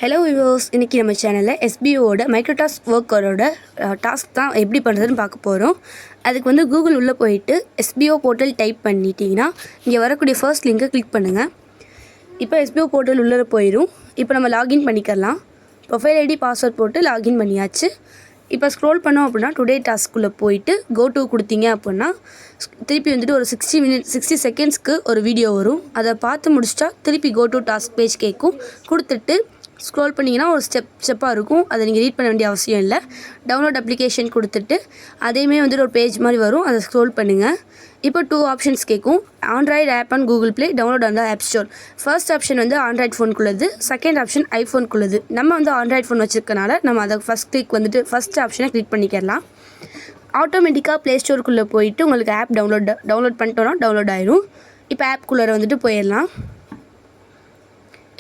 Hello viewers, இன்றைக்கி நம்ம சேனலில் எஸ்பிஓட மைக்ரோடாஸ்க் ஒர்க்கரோட டாஸ்க் தான் எப்படி பண்ணுறதுன்னு பார்க்க போகிறோம். அதுக்கு வந்து கூகுள் உள்ளே போயிட்டு எஸ்பிஓ போர்ட்டல் டைப் பண்ணிட்டீங்கன்னா இங்கே வரக்கூடிய ஃபர்ஸ்ட் லிங்கை கிளிக் பண்ணுங்கள். இப்போ எஸ்பிஓ போர்ட்டல் உள்ளே போயிடும். இப்போ நம்ம லாகின் பண்ணிக்கலாம். ப்ரொஃபைல் ஐடி பாஸ்வேர்ட் போட்டு லாகின் பண்ணியாச்சு. இப்போ ஸ்க்ரோல் பண்ணோம் அப்படின்னா டுடே டாஸ்க்குள்ளே போயிட்டு கோ டு கொடுத்தீங்க அப்படின்னா திருப்பி வந்துட்டு ஒரு 60 செகண்ட்ஸ்க்கு ஒரு வீடியோ வரும். அதை பார்த்து முடிச்சிட்டா திருப்பி கோ டு டாஸ்க் பேஜ் கேட்கும். கொடுத்துட்டு ஸ்க்ரோல் பண்ணிங்கன்னா ஒரு ஸ்டெப்பாக இருக்கும். அதை நீங்கள் ரீட் பண்ண வேண்டிய அவசியம் இல்லை. டவுன்லோட் அப்ளிகேஷன் கொடுத்துட்டு அதையுமே வந்துட்டு ஒரு பேஜ் மாதிரி வரும். அதை ஸ்க்ரோல் பண்ணுங்கள். இப்போ 2 ஆப்ஷன்ஸ் கேட்கும். Android app and Google play, download அந்த ஆப் ஸ்டோர். ஃபர்ஸ்ட் ஆப்ஷன் வந்து ஆண்ட்ராய்டு ஃபோனுக்குள்ளது, செகண்ட் ஆப்ஷன் ஐஃபோனுக்குள்ளது. நம்ம வந்து ஆண்ட்ராய்டு ஃபோன் வச்சுருக்கனால நம்ம அதை ஃபஸ்ட் ஆப்ஷனை கிளிக் பண்ணிக்கலாம். ஆட்டோமேட்டிக்காக ப்ளே ஸ்டோருக்குள்ளே போயிட்டு உங்களுக்கு ஆப் டவுன்லோட் பண்ணிட்டோன்னா டவுன்லோட் ஆயிரும். இப்போ ஆப்குள்ளே வந்துட்டு போயிடலாம்.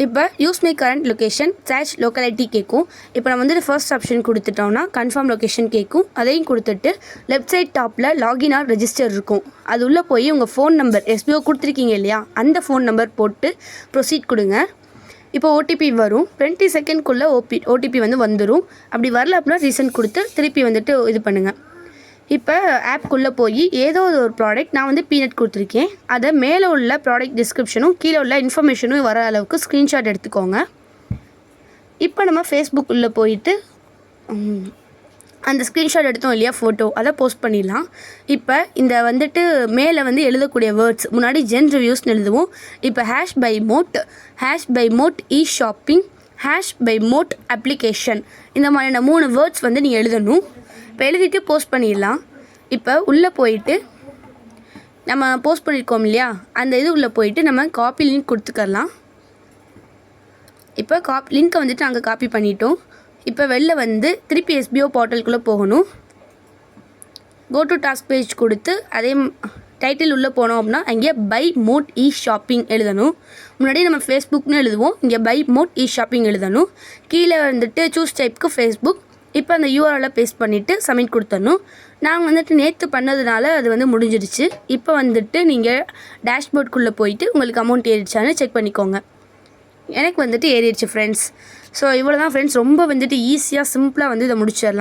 இப்போ use my current location search locality கேட்கும். இப்போ நம்ம வந்துட்டு ஃபர்ஸ்ட் ஆப்ஷன் கொடுத்துட்டோம்னா கன்ஃபார்ம் லொக்கேஷன் கேட்கும். அதையும் கொடுத்துட்டு லெஃப்ட் சைட் டாப்பில் லாகின் ஆர் ரெஜிஸ்டர் இருக்கும். அது உள்ளே போய் உங்கள் ஃபோன் நம்பர் எஸ்பிஓ கொடுத்துருக்கீங்க இல்லையா, அந்த ஃபோன் நம்பர் போட்டு ப்ரொசீட் கொடுங்க. இப்போ ஓடிபி வரும். 20 செகண்ட்குள்ளே ஓடிபி வந்துடும். அப்படி வரல அப்படின்னா ரீசன் கொடுத்து திருப்பி வந்துட்டு இது பண்ணுங்கள். இப்போ ஆப்குள்ளே போய் ஏதோ ஒரு ப்ராடக்ட் நான் வந்து பீனட் கொடுத்துருக்கேன். அதை மேலே உள்ள ப்ராடக்ட் டிஸ்கிரிப்ஷனும் கீழே உள்ள இன்ஃபர்மேஷனும் வர அளவுக்கு ஸ்க்ரீன்ஷாட் எடுத்துக்கோங்க. இப்போ நம்ம ஃபேஸ்புக் உள்ளே போயிட்டு அந்த ஸ்க்ரீன்ஷாட் எடுத்தோம் இல்லையா, ஃபோட்டோ, அதை போஸ்ட் பண்ணிடலாம். இப்போ இந்த வந்துட்டு மேலே வந்து எழுதக்கூடிய வேர்ட்ஸ் முன்னாடி ஜென் ரிவ்யூஸ்னு எழுதுவோம். இப்போ hash by mode e shopping, hash by mode application, இந்த மாதிரியான 3 வேர்ட்ஸ் வந்து நீங்கள் எழுதணும். இப்போ எழுதிட்டு போஸ்ட் பண்ணிடலாம். இப்போ உள்ளே போயிட்டு நம்ம போஸ்ட் பண்ணியிருக்கோம் இல்லையா, அந்த இது உள்ளே போயிட்டு நம்ம காப்பி லிங்க் கொடுத்துக்கலாம். இப்போ லிங்க்கை வந்துட்டு நாங்கள் காப்பி பண்ணிட்டோம். இப்போ வெளில வந்து திருப்பி எஸ்பிஓ போர்ட்டலுக்குள்ளே போகணும். கோ டு டாஸ்க் பேஜ் கொடுத்து அதே டைட்டில் உள்ளே போனோம் அப்படின்னா அங்கே பை மோட் இ ஷாப்பிங் எழுதணும். முன்னாடி நம்ம ஃபேஸ்புக்னு எழுதுவோம், இங்கே பை மோட் இ ஷாப்பிங் எழுதணும். கீழே வந்துட்டு சூஸ் டைப்புக்கு ஃபேஸ்புக். இப்போ அந்த யூஆர்எல்லை பேஸ்ட் பண்ணிவிட்டு சப்மிட் கொடுத்துடணும். நாங்கள் வந்துட்டு நேற்று பண்ணதுனால அது வந்து முடிஞ்சிடுச்சு. இப்போ வந்துட்டு நீங்கள் டேஷ்போர்டுக்குள்ளே போயிட்டு உங்களுக்கு அமௌண்ட் ஏறிடுச்சான்னு செக் பண்ணிக்கோங்க. எனக்கு வந்துட்டு ஏறிடுச்சு ஃப்ரெண்ட்ஸ். ஸோ இவ்வளோ தான் ஃப்ரெண்ட்ஸ். ரொம்ப வந்துட்டு ஈஸியாக சிம்பிளாக வந்து இதை முடிச்சிடலாம்.